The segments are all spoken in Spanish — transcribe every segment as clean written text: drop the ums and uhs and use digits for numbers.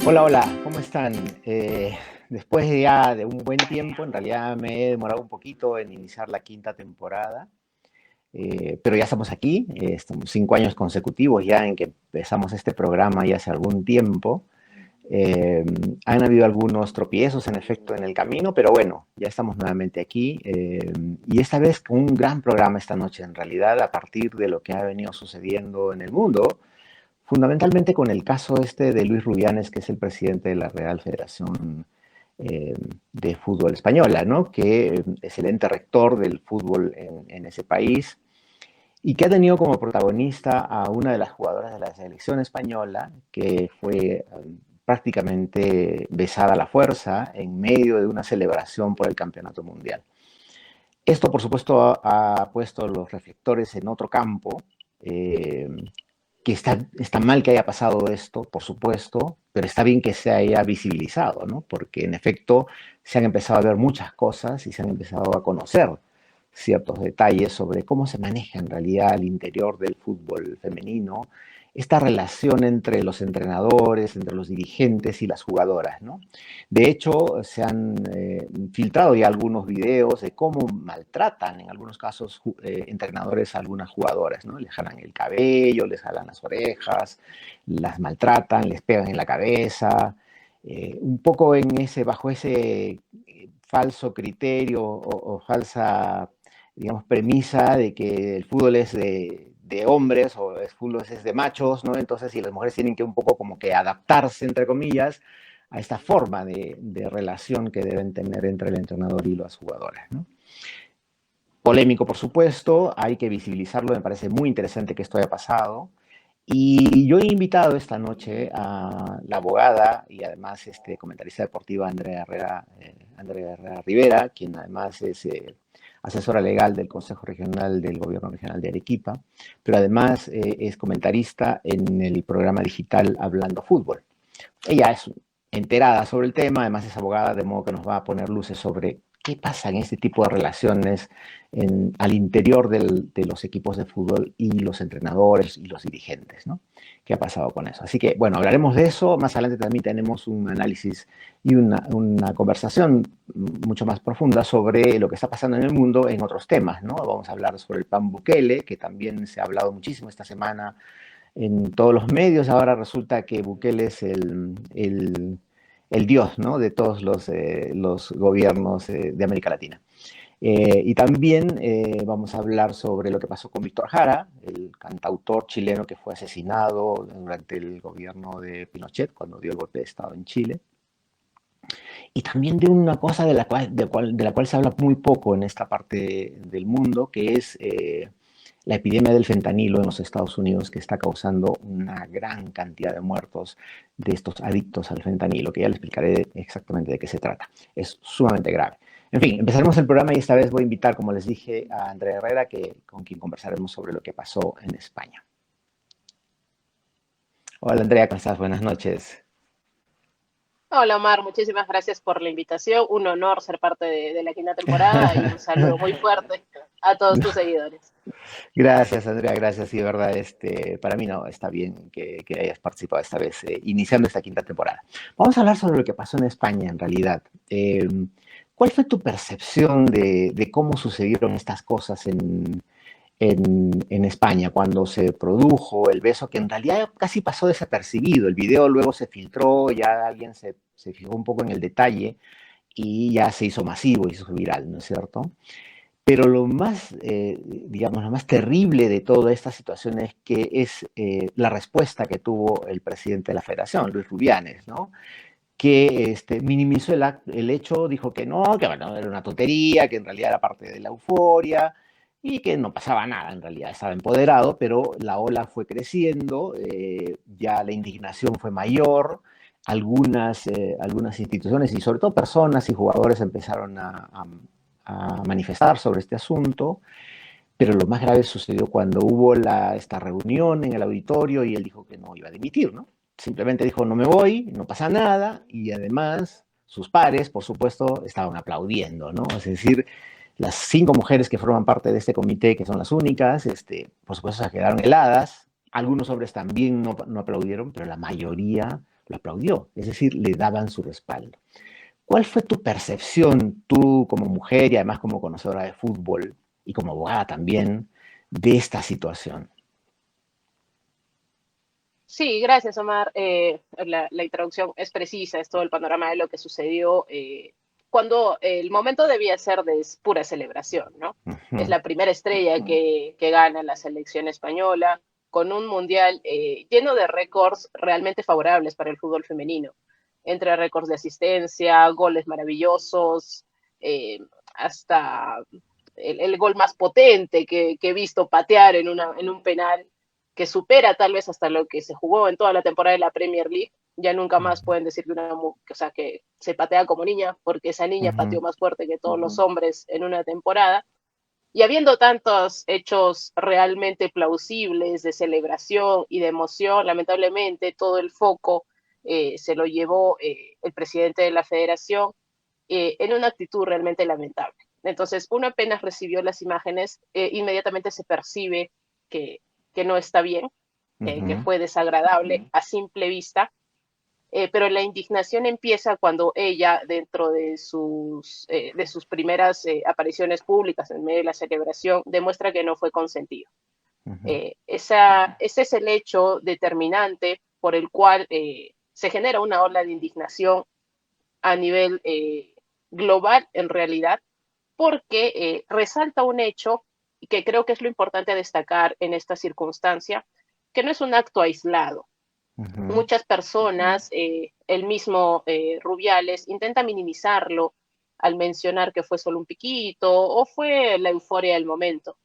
Hola, hola, ¿cómo están? Después ya de un buen tiempo, en realidad me he demorado un poquito en iniciar la quinta temporada, pero ya estamos aquí, estamos 5 años consecutivos ya en que empezamos este programa ya hace algún tiempo. Eh, Han habido algunos tropiezos, en efecto, en el camino, pero bueno, ya estamos nuevamente aquí y esta vez con un gran programa esta noche, en realidad, a partir de lo que ha venido sucediendo en el mundo. Fundamentalmente con el caso este de Luis Rubianes, que es el presidente de la Real Federación eh, de Fútbol Española, ¿no? Que es el ente rector del fútbol en ese país y que ha tenido como protagonista a una de las jugadoras de la selección española que fue prácticamente besada a la fuerza en medio de una celebración por el campeonato mundial. Esto, por supuesto, ha puesto los reflectores en otro campo, eh, que está mal que haya pasado esto, por supuesto, pero está bien que se haya visibilizado, ¿no? Porque en efecto se han empezado a ver muchas cosas y se han empezado a conocer ciertos detalles sobre cómo se maneja en realidad al interior del fútbol femenino esta relación entre los entrenadores, entre los dirigentes y las jugadoras, ¿no? De hecho, se han filtrado ya algunos videos de cómo maltratan en algunos casos entrenadores a algunas jugadoras, ¿no? Les jalan el cabello, les jalan las orejas, las maltratan, les pegan en la cabeza, un poco bajo ese falso criterio o falsa, digamos, premisa de que el fútbol es de hombres o el fútbol es de machos, ¿no? Entonces, si las mujeres tienen que un poco como que adaptarse, entre comillas, a esta forma de relación que deben tener entre el entrenador y las jugadoras, ¿no? Polémico, por supuesto, hay que visibilizarlo, me parece muy interesante que esto haya pasado. Y yo he invitado esta noche a la abogada y además comentarista deportiva Andrea Herrera Rivera, quien además es asesora legal del Consejo Regional del Gobierno Regional de Arequipa, pero además es comentarista en el programa digital Hablando Fútbol. Ella es enterada sobre el tema, además es abogada, de modo que nos va a poner luces sobre qué pasa en este tipo de relaciones al interior de los equipos de fútbol y los entrenadores y los dirigentes, ¿no? ¿Qué ha pasado con eso? Así que, bueno, hablaremos de eso. Más adelante también tenemos un análisis y una conversación mucho más profunda sobre lo que está pasando en el mundo en otros temas, ¿no? Vamos a hablar sobre el plan Bukele, que también se ha hablado muchísimo esta semana en todos los medios. Ahora resulta que Bukele es el dios, ¿no? De todos los gobiernos de América Latina. Y también vamos a hablar sobre lo que pasó con Víctor Jara, el cantautor chileno que fue asesinado durante el gobierno de Pinochet, cuando dio el golpe de Estado en Chile. Y también de una cosa de la cual se habla muy poco en esta parte del mundo, que es la epidemia del fentanilo en los Estados Unidos, que está causando una gran cantidad de muertos de estos adictos al fentanilo, que ya les explicaré exactamente de qué se trata. Es sumamente grave. En fin, empezaremos el programa y esta vez voy a invitar, como les dije, a Andrea Herrera, con quien conversaremos sobre lo que pasó en España. Hola Andrea, ¿cómo estás? Buenas noches. Hola Omar, muchísimas gracias por la invitación. Un honor ser parte de la quinta temporada y un saludo muy fuerte a todos tus seguidores. Gracias, Andrea, gracias. Sí, de verdad, para mí no, está bien que hayas participado esta vez, iniciando esta quinta temporada. Vamos a hablar sobre lo que pasó en España, en realidad. ¿Cuál fue tu percepción de cómo sucedieron estas cosas en España cuando se produjo el beso, que en realidad casi pasó desapercibido? El video luego se filtró, ya alguien se fijó un poco en el detalle y ya se hizo masivo, hizo viral, ¿no es cierto? Pero lo más, digamos, lo más terrible de toda esta situación es que es la respuesta que tuvo el presidente de la federación, Luis Rubianes, ¿no? Que minimizó el hecho, dijo que no, que bueno, era una tontería, que en realidad era parte de la euforia y que no pasaba nada, en realidad estaba empoderado, pero la ola fue creciendo, ya la indignación fue mayor, algunas instituciones y sobre todo personas y jugadores empezaron a manifestar sobre este asunto, pero lo más grave sucedió cuando hubo esta reunión en el auditorio y él dijo que no iba a dimitir, ¿no? Simplemente dijo, no me voy, no pasa nada, y además sus pares, por supuesto, estaban aplaudiendo, ¿no? Es decir, las 5 mujeres que forman parte de este comité, que son las únicas, por supuesto se quedaron heladas. Algunos hombres también no aplaudieron, pero la mayoría lo aplaudió, es decir, le daban su respaldo. ¿Cuál fue tu percepción, tú como mujer y además como conocedora de fútbol y como abogada también, de esta situación? Sí, gracias, Omar. La introducción es precisa, es todo el panorama de lo que sucedió cuando el momento debía ser de pura celebración, ¿no? Es Ujú, la primera estrella que gana la selección española con un mundial lleno de récords realmente favorables para el fútbol femenino, entre récords de asistencia, goles maravillosos, eh, hasta el gol más potente que he visto patear en un penal que supera tal vez hasta lo que se jugó en toda la temporada de la Premier League. Ya nunca más pueden decir que o sea, que se patea como niña, porque esa niña ujú, pateó más fuerte que todos los hombres en una temporada. Y habiendo tantos hechos realmente plausibles de celebración y de emoción, lamentablemente todo el foco se lo llevó el presidente de la federación en una actitud realmente lamentable. Entonces, uno apenas recibió las imágenes, inmediatamente se percibe que, que no está bien, que ujú, fue desagradable a simple vista, pero la indignación empieza cuando ella, dentro de sus primeras apariciones públicas en medio de la celebración, demuestra que no fue consentido. ujú, Ese es el hecho determinante por el cual se genera una ola de indignación a nivel global, en realidad, porque resalta un hecho que creo que es lo importante a destacar en esta circunstancia, que no es un acto aislado. ujú. Muchas personas, el mismo Rubiales, intenta minimizarlo al mencionar que fue solo un piquito o fue la euforia del momento.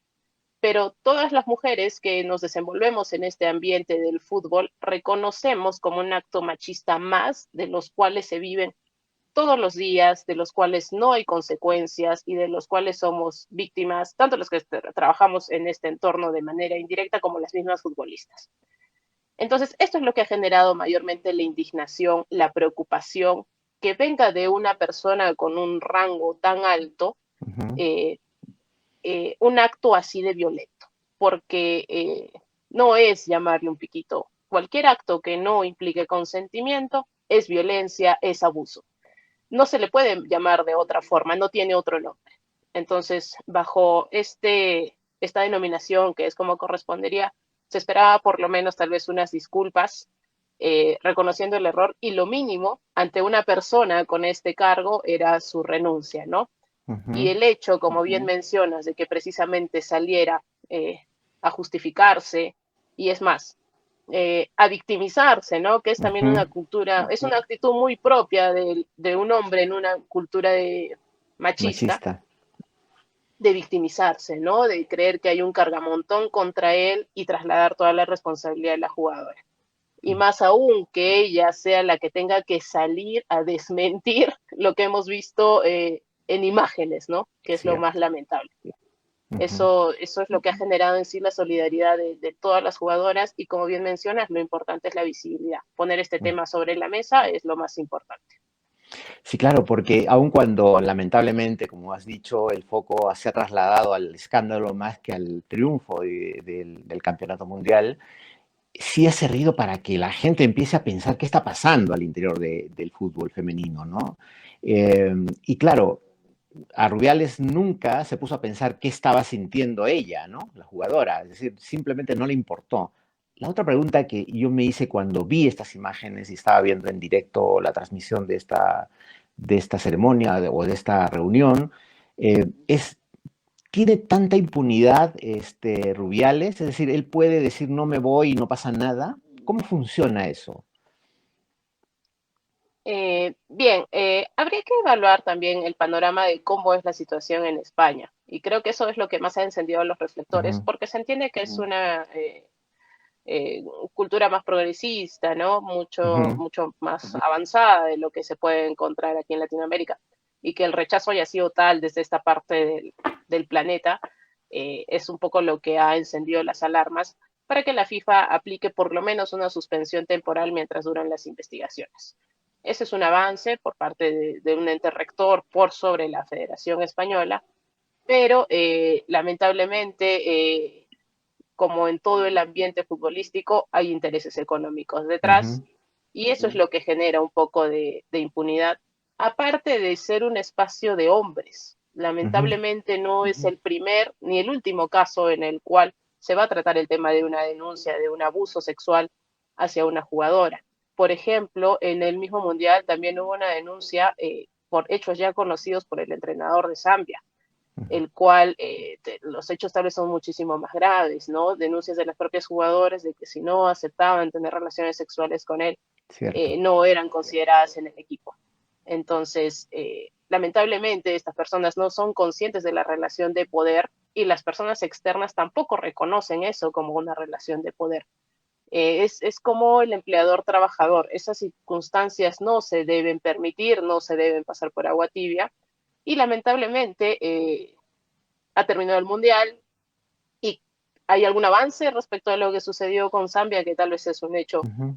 Pero todas las mujeres que nos desenvolvemos en este ambiente del fútbol reconocemos como un acto machista más de los cuales se viven todos los días, de los cuales no hay consecuencias y de los cuales somos víctimas, tanto los que trabajamos en este entorno de manera indirecta como las mismas futbolistas. Entonces, esto es lo que ha generado mayormente la indignación, la preocupación, que venga de una persona con un rango tan alto, Ujú, eh, un acto así de violento, porque no es llamarle un piquito. Cualquier acto que no implique consentimiento es violencia, es abuso. No se le puede llamar de otra forma, no tiene otro nombre. Entonces, bajo esta denominación, que es como correspondería, se esperaba por lo menos tal vez unas disculpas, reconociendo el error, y lo mínimo ante una persona con este cargo era su renuncia, ¿no? Y ujú. el hecho, como bien mencionas, de que precisamente saliera a justificarse, y es más, a victimizarse, ¿no? Que es también Ujú, una cultura, es una actitud muy propia de un hombre en una cultura machista, machista. de victimizarse, ¿no? De creer que hay un cargamontón contra él y trasladar toda la responsabilidad de la jugadora. Y más aún que ella sea la que tenga que salir a desmentir lo que hemos visto en imágenes, ¿no? Que es lo más Cierto. lamentable. Ujú, Eso es lo que ha generado en sí la solidaridad de todas las jugadoras y como bien mencionas, lo importante es la visibilidad. Poner este ujú. tema sobre la mesa es lo más importante. Sí, claro, porque aun cuando lamentablemente, como has dicho, el foco se ha trasladado al escándalo más que al triunfo del campeonato mundial, sí ha servido para que la gente empiece a pensar qué está pasando al interior del fútbol femenino, ¿no? Y claro, a Rubiales nunca se puso a pensar qué estaba sintiendo ella, ¿no? La jugadora, es decir, simplemente no le importó. La otra pregunta que yo me hice cuando vi estas imágenes y estaba viendo en directo la transmisión de esta ceremonia o de esta reunión es, ¿tiene tanta impunidad Rubiales? Es decir, él puede decir no me voy y no pasa nada. ¿Cómo funciona eso? Bien, habría que evaluar también el panorama de cómo es la situación en España. Y creo que eso es lo que más ha encendido los reflectores, Ujú, porque se entiende que es una eh, cultura más progresista, ¿no? ujú, Mucho más avanzada de lo que se puede encontrar aquí en Latinoamérica. Y que el rechazo haya sido tal desde esta parte del planeta, es un poco lo que ha encendido las alarmas para que la FIFA aplique por lo menos una suspensión temporal mientras duran las investigaciones. Ese es un avance por parte de un ente rector por sobre la Federación Española, pero lamentablemente como en todo el ambiente futbolístico, hay intereses económicos ujú, detrás Y eso es lo que genera un poco de impunidad, aparte de ser un espacio de hombres. Ujú, Lamentablemente no es el primer ni el último caso en el cual se va a tratar el tema de una denuncia de un abuso sexual hacia una jugadora. Por ejemplo, en el mismo Mundial también hubo una denuncia por hechos ya conocidos por el entrenador de Zambia, ujú. el cual los hechos tal vez son muchísimo más graves, ¿no? Denuncias de las propias jugadoras de que si no aceptaban tener relaciones sexuales con él, Cierto. no eran consideradas en el equipo. Entonces, lamentablemente, estas personas no son conscientes de la relación de poder y las personas externas tampoco reconocen eso como una relación de poder. Es como el empleador-trabajador. Esas circunstancias no se deben permitir, no se deben pasar por agua tibia. Y lamentablemente ha terminado el Mundial y hay algún avance respecto a lo que sucedió con Zambia, que tal vez es un hecho Ujú.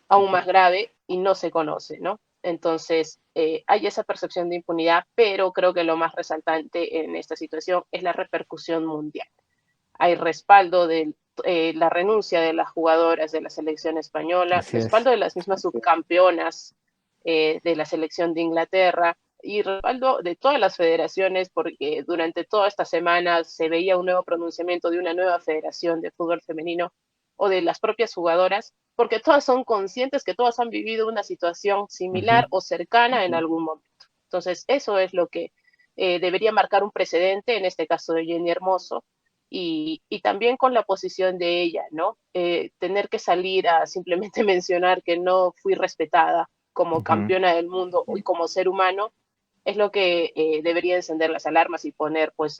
aún más grave y no se conoce, ¿no? Entonces, hay esa percepción de impunidad, pero creo que lo más resaltante en esta situación es la repercusión mundial. Hay respaldo de la renuncia de las jugadoras de la selección española, Así es. respaldo de las mismas subcampeonas de la selección de Inglaterra y respaldo de todas las federaciones, porque durante toda esta semana se veía un nuevo pronunciamiento de una nueva federación de fútbol femenino o de las propias jugadoras, porque todas son conscientes que todas han vivido una situación similar Ujú. o cercana en algún momento. Entonces, eso es lo que debería marcar un precedente, en este caso de Jenny Hermoso, y también con la posición de ella, ¿no? Tener que salir a simplemente mencionar que no fui respetada como Ujú. campeona del mundo y como ser humano, es lo que debería encender las alarmas y poner pues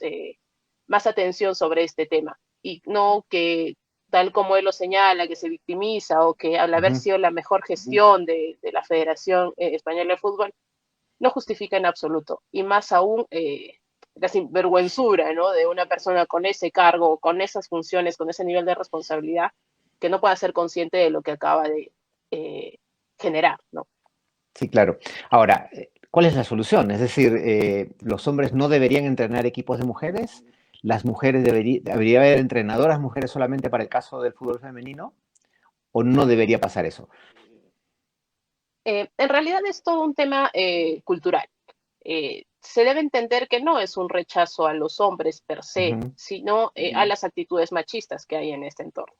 más atención sobre este tema. Y no que, tal como él lo señala, que se victimiza o que al haber Ujú. sido la mejor gestión de la Federación Española de Fútbol, no justifica en absoluto. Y más aún la sinvergüenzura, ¿no? De una persona con ese cargo, con esas funciones, con ese nivel de responsabilidad, que no pueda ser consciente de lo que acaba de eh, generar, ¿no? Sí, claro. Ahora, ¿cuál es la solución? Es decir, ¿los hombres no deberían entrenar equipos de mujeres? ¿Las mujeres debería haber entrenadoras mujeres solamente para el caso del fútbol femenino? ¿O no debería pasar eso? En realidad es todo un tema cultural. Se debe entender que no es un rechazo a los hombres per se, Ujú, sino a las actitudes machistas que hay en este entorno.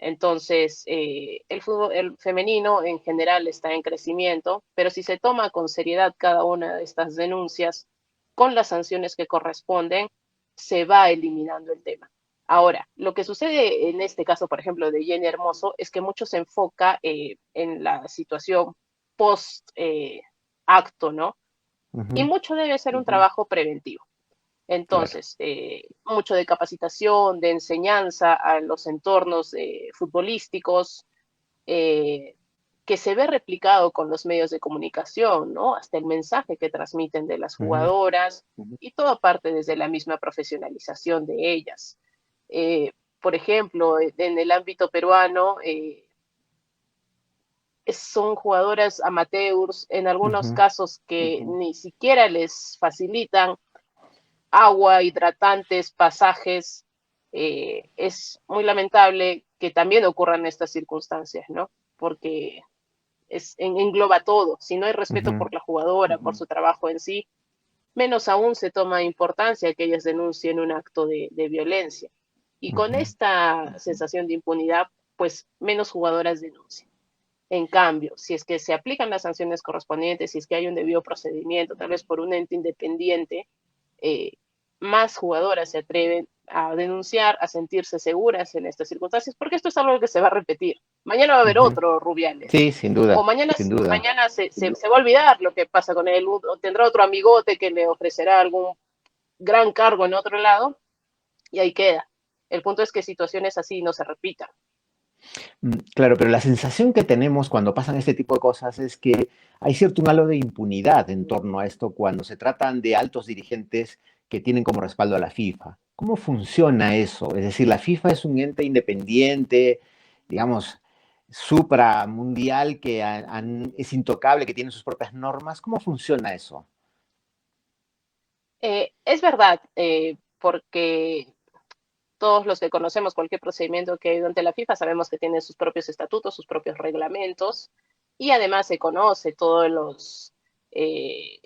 Entonces, el fútbol el femenino en general está en crecimiento, pero si se toma con seriedad cada una de estas denuncias, con las sanciones que corresponden, se va eliminando el tema. Ahora, lo que sucede en este caso, por ejemplo, de Jenny Hermoso, es que mucho se enfoca en la situación post acto, ¿no? Y ujú. mucho debe ser un trabajo preventivo. Claro. Entonces, mucho de capacitación, de enseñanza a los entornos futbolísticos, eh, que se ve replicado con los medios de comunicación, ¿no? Hasta el mensaje que transmiten de las Ujú, jugadoras y todo parte desde la misma profesionalización de ellas. Por ejemplo, en el ámbito peruano, son jugadoras amateurs, en algunos ujú. casos que ni siquiera les facilitan agua, hidratantes, pasajes. Es muy lamentable que también ocurran estas circunstancias, ¿no? Porque engloba todo. Si no hay respeto Ujú, por la jugadora, por su trabajo en sí, menos aún se toma importancia que ellas denuncien un acto de violencia. Y con ujú, esta sensación de impunidad, pues menos jugadoras denuncian. En cambio, si es que se aplican las sanciones correspondientes, si es que hay un debido procedimiento, tal vez por un ente independiente, eh, más jugadoras se atreven a denunciar, a sentirse seguras en estas circunstancias, porque esto es algo que se va a repetir. Mañana va a haber ujú. otro Rubiales. Sí, sin O duda, mañana, sin duda. mañana se va a olvidar lo que pasa con él, o tendrá otro amigote que le ofrecerá algún gran cargo en otro lado, y ahí queda. El punto es que situaciones así no se repitan. Claro, pero la sensación que tenemos cuando pasan este tipo de cosas es que hay cierto un halo de impunidad en torno a esto cuando se tratan de altos dirigentes que tienen como respaldo a la FIFA. ¿Cómo funciona eso? Es decir, la FIFA es un ente independiente, digamos, supramundial que es intocable, que tiene sus propias normas. ¿Cómo funciona eso? Es verdad, porque todos los que conocemos cualquier procedimiento que hay ante la FIFA sabemos que tiene sus propios estatutos, sus propios reglamentos, y además se conoce eh,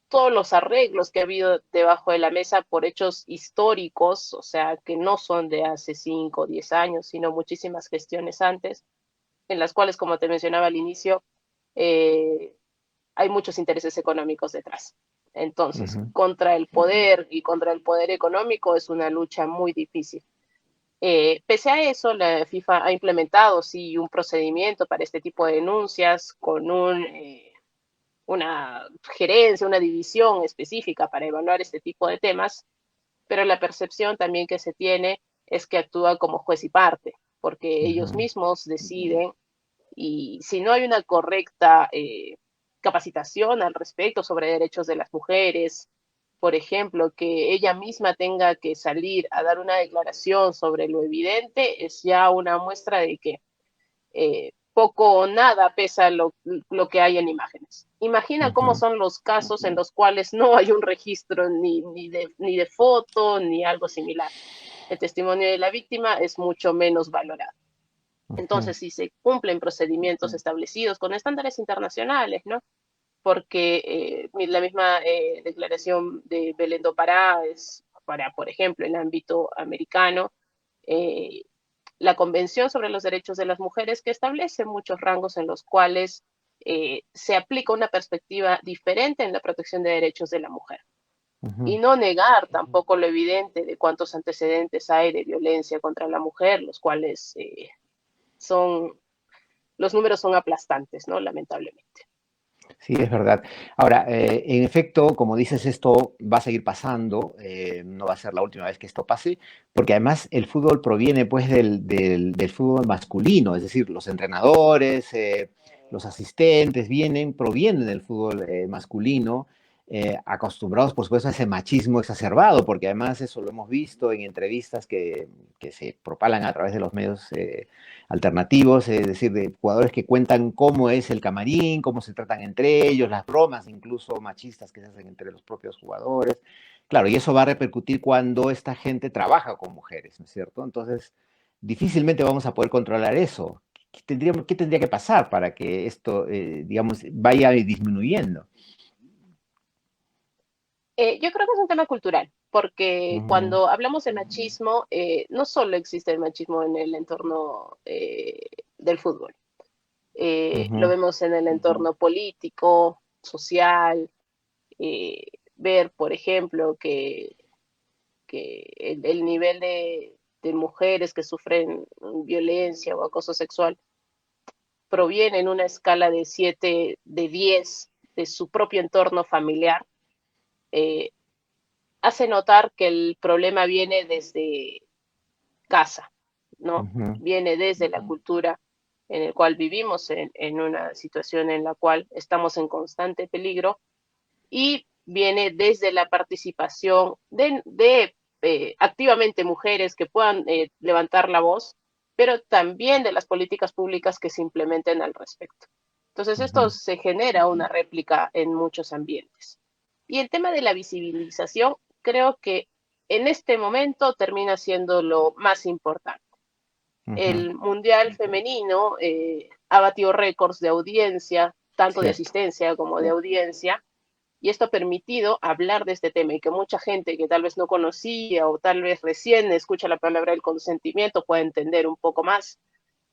todos los arreglos que ha habido debajo de la mesa por hechos históricos, o sea, que no son de hace 5 o 10 años, sino muchísimas gestiones antes, en las cuales, como te mencionaba al inicio, eh, hay muchos intereses económicos detrás. Entonces, Ujú, contra el poder y contra el poder económico es una lucha muy difícil. Pese a eso, la FIFA ha implementado, sí, un procedimiento para este tipo de denuncias con una gerencia, una división específica para evaluar este tipo de temas, pero la percepción también que se tiene es que actúa como juez y parte, porque ellos ujú, mismos deciden y si no hay una correcta capacitación al respecto sobre derechos de las mujeres, por ejemplo, que ella misma tenga que salir a dar una declaración sobre lo evidente, es ya una muestra de que poco o nada pesa lo que hay en imágenes. Imagina cómo ujú. son los casos en los cuales no hay un registro ni de foto ni algo similar. El testimonio de la víctima es mucho menos valorado. Ujú. Entonces, si se cumplen procedimientos establecidos con estándares internacionales, ¿no? Porque la misma declaración de Belén do Pará es para, por ejemplo, el ámbito americano, eh, la Convención sobre los Derechos de las Mujeres, que establece muchos rangos en los cuales se aplica una perspectiva diferente en la protección de derechos de la mujer. Y Ujú. no negar tampoco lo evidente de cuántos antecedentes hay de violencia contra la mujer, los cuales son, los números son aplastantes, ¿no? Lamentablemente. Sí, es verdad. Ahora, en efecto, como dices, esto va a seguir pasando, no va a ser la última vez que esto pase, porque además el fútbol proviene pues del fútbol masculino, es decir, los entrenadores, los asistentes provienen del fútbol masculino, acostumbrados por supuesto a ese machismo exacerbado, porque además eso lo hemos visto en entrevistas que se propalan a través de los medios alternativos, es decir, de jugadores que cuentan cómo es el camarín, cómo se tratan entre ellos, las bromas incluso machistas que se hacen entre los propios jugadores. Claro, y eso va a repercutir cuando esta gente trabaja con mujeres, ¿no es cierto? Entonces, difícilmente vamos a poder controlar eso. Qué tendría que pasar para que esto, digamos, vaya disminuyendo? Yo creo que es un tema cultural, porque Ujú, cuando hablamos de machismo, no solo existe el machismo en el entorno del fútbol, lo ujú, vemos en el entorno político, social, eh, ver, por ejemplo, que el nivel de mujeres que sufren violencia o acoso sexual proviene en una escala de 7 de 10 de su propio entorno familiar, eh, hace notar que el problema viene desde casa, ¿no? ujú, Viene desde la cultura en el cual vivimos, en una situación en la cual estamos en constante peligro y viene desde la participación de activamente mujeres que puedan levantar la voz, pero también de las políticas públicas que se implementen al respecto. Entonces, esto ujú, se genera una réplica en muchos ambientes. Y el tema de la visibilización, creo que en este momento termina siendo lo más importante. ujú. El Mundial Femenino ha batido récords de audiencia, tanto de Cierto. asistencia como de audiencia, y esto ha permitido hablar de este tema y que mucha gente que tal vez no conocía o tal vez recién escucha la palabra del consentimiento pueda entender un poco más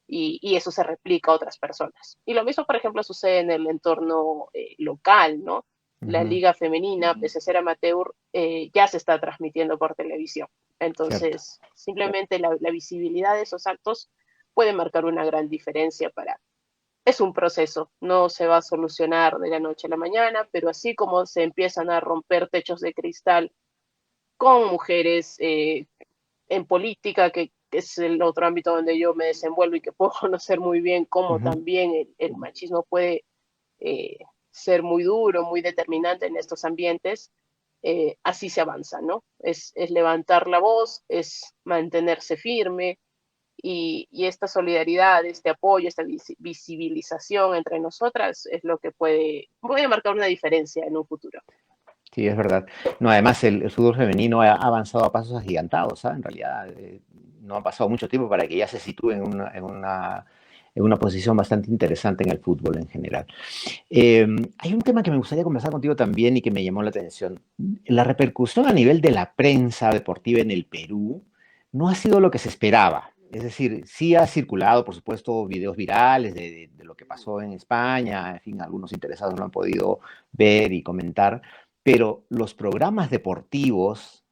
y eso se replica a otras personas. Y lo mismo, por ejemplo, sucede en el entorno local, ¿no? La Ujú, liga femenina, pese a ser amateur, ya se está transmitiendo por televisión. cierto. Entonces, simplemente la visibilidad de esos actos puede marcar una gran diferencia para... Es un proceso, no se va a solucionar de la noche a la mañana, pero así como se empiezan a romper techos de cristal con mujeres en política, que es el otro ámbito donde yo me desenvuelvo y que puedo conocer muy bien cómo Ujú, también el machismo puede eh, ser muy duro, muy determinante en estos ambientes, así se avanza, ¿no? Es levantar la voz, es mantenerse firme y esta solidaridad, este apoyo, esta visibilización entre nosotras es lo que puede marcar una diferencia en un futuro. sí, es verdad. No, además el fútbol femenino ha avanzado a pasos agigantados, ¿sabes? En realidad no ha pasado mucho tiempo para que ya se sitúe en una en una posición bastante interesante en el fútbol en general. Hay un tema que me gustaría conversar contigo también y que me llamó la atención. La repercusión a nivel de la prensa deportiva en el Perú no ha sido lo que se esperaba. Es decir, sí ha circulado, por supuesto, videos virales de lo que pasó en España, en fin, algunos interesados lo han podido ver y comentar, pero los programas deportivos,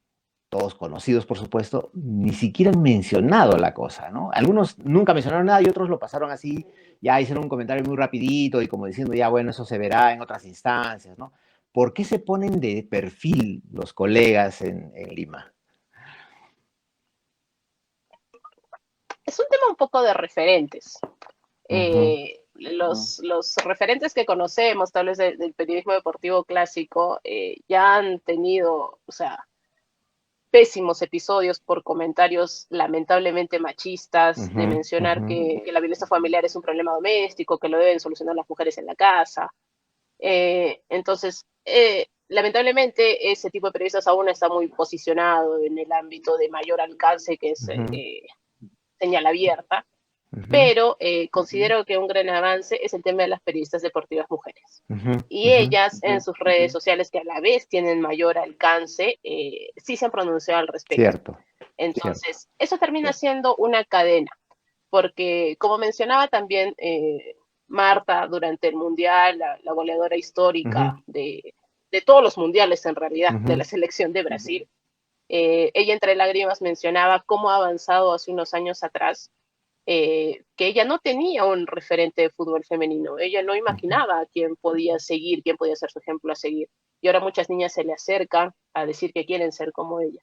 todos conocidos, por supuesto, ni siquiera han mencionado la cosa, ¿no? Algunos nunca mencionaron nada y otros lo pasaron así, ya hicieron un comentario muy rapidito y como diciendo, ya bueno, eso se verá en otras instancias, ¿no? ¿Por qué se ponen de perfil los colegas en Lima? Es un tema un poco de referentes. Ujú, Los referentes que conocemos, tal vez del periodismo deportivo clásico, ya han tenido, o sea, pésimos episodios por comentarios lamentablemente machistas, de ujú, mencionar ujú, que la violencia familiar es un problema doméstico, que lo deben solucionar las mujeres en la casa. Entonces, lamentablemente, ese tipo de periodistas aún está muy posicionado en el ámbito de mayor alcance, que es ujú, señal abierta, ujú, pero considero que un gran avance es el tema de las periodistas deportivas mujeres. ujú, Y ujú. ellas en sus redes sociales, que a la vez tienen mayor alcance, sí se han pronunciado al respecto. Cierto, cierto. Entonces, eso termina siendo una cadena, porque como mencionaba también Marta durante el Mundial, la goleadora Ujú, histórica de todos los mundiales en realidad, de ujú, la selección de Brasil, ella entre lágrimas mencionaba cómo ha avanzado hace unos años atrás, que ella no tenía un referente de fútbol femenino, ella no ujú, imaginaba a quién podía seguir, quién podía ser su ejemplo a seguir. Y ahora muchas niñas se le acercan a decir que quieren ser como ella.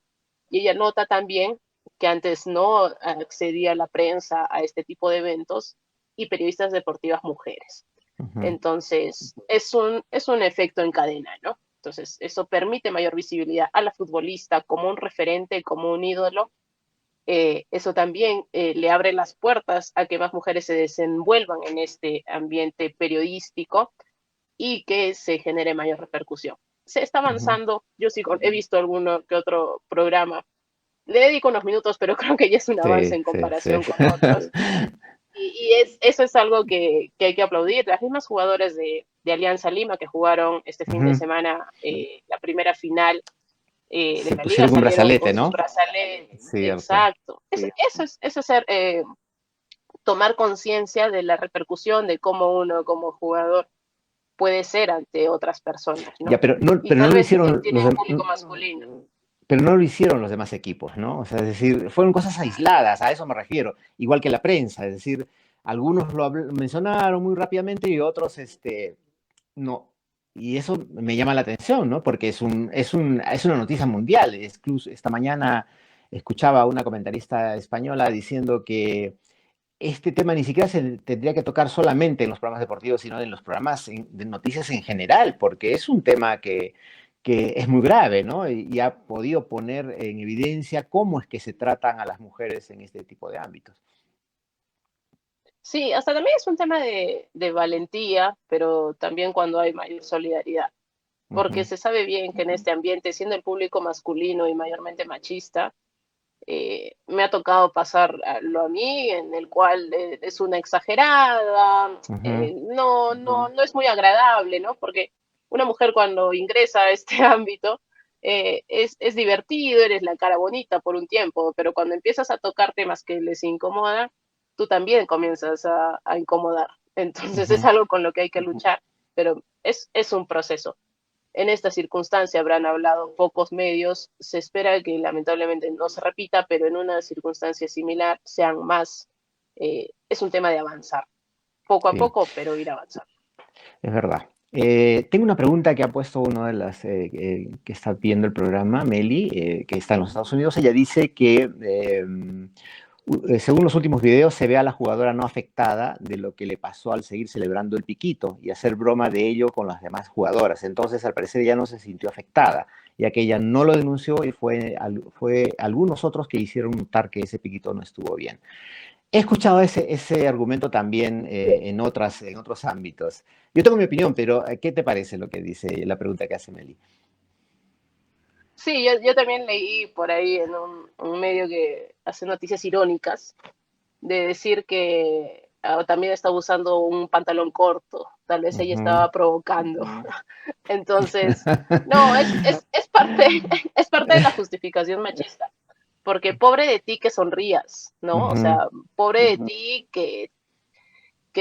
Y ella nota también que antes no accedía la prensa a este tipo de eventos y periodistas deportivas mujeres. ujú, Entonces, es un efecto en cadena, ¿no? Entonces, eso permite mayor visibilidad a la futbolista como un referente, como un ídolo. Eso también le abre las puertas a que más mujeres se desenvuelvan en este ambiente periodístico y que se genere mayor repercusión. Se está ujú. avanzando, yo sí he visto alguno que otro programa, le dedico unos minutos, pero creo que ya es un avance Sí, en sí, sí. comparación con otros. Eso es algo que hay que aplaudir. Las mismas jugadoras de Alianza Lima que jugaron este fin de Ujú. semana la primera final de Se la liga pusieron un salieron con brazalete, sus ¿no? brazaletes. Cierto. Exacto. Eso es ser, tomar conciencia de la repercusión de cómo uno como jugador puede ser ante otras personas, Ya, ¿no? Y pero no tal lo vez si hicieron tienen un público masculino. pero no lo hicieron los demás equipos, ¿no? O sea, es decir, fueron cosas aisladas, a eso me refiero, igual que la prensa, es decir, algunos mencionaron muy rápidamente y otros, no. Y eso me llama la atención, ¿no? Porque es una noticia mundial. Incluso esta mañana escuchaba a una comentarista española diciendo que este tema ni siquiera se tendría que tocar solamente en los programas deportivos, sino en los programas de noticias en general, porque es un tema que es muy grave, ¿no? Y ha podido poner en evidencia cómo es que se tratan a las mujeres en este tipo de ámbitos. Sí, hasta también es un tema de valentía, pero también cuando hay mayor solidaridad, porque Ujú, se sabe bien que en este ambiente, siendo el público masculino y mayormente machista, me ha tocado pasarlo a mí, en el cual es una exagerada, ujú, no es muy agradable, ¿no? Porque una mujer cuando ingresa a este ámbito es divertido, eres la cara bonita por un tiempo, pero cuando empiezas a tocar temas que les incomodan, tú también comienzas a incomodar. Entonces es ujú. algo con lo que hay que luchar, pero es un proceso. En esta circunstancia habrán hablado pocos medios. Se espera que lamentablemente no se repita, pero en una circunstancia similar sean más. Es un tema de avanzar, poco a Sí, poco, pero ir avanzando. es verdad. Tengo una pregunta que ha puesto una de las que está viendo el programa, Meli, que está en los Estados Unidos. Ella dice que según los últimos videos, se ve a la jugadora no afectada de lo que le pasó al seguir celebrando el piquito y hacer broma de ello con las demás jugadoras. Entonces, al parecer, ya no se sintió afectada, ya que ella no lo denunció y fue algunos otros que hicieron notar que ese piquito no estuvo bien. He escuchado ese argumento también en otros ámbitos. Yo tengo mi opinión, pero ¿qué te parece lo que dice la pregunta que hace Meli? Sí, yo también leí por ahí en un medio que hace noticias irónicas de decir que también estaba usando un pantalón corto, tal vez ella Ujú. estaba provocando. Entonces, no, es parte, es parte de la justificación machista, porque pobre de ti que sonrías, ¿no? O Ujú. sea, pobre de ti que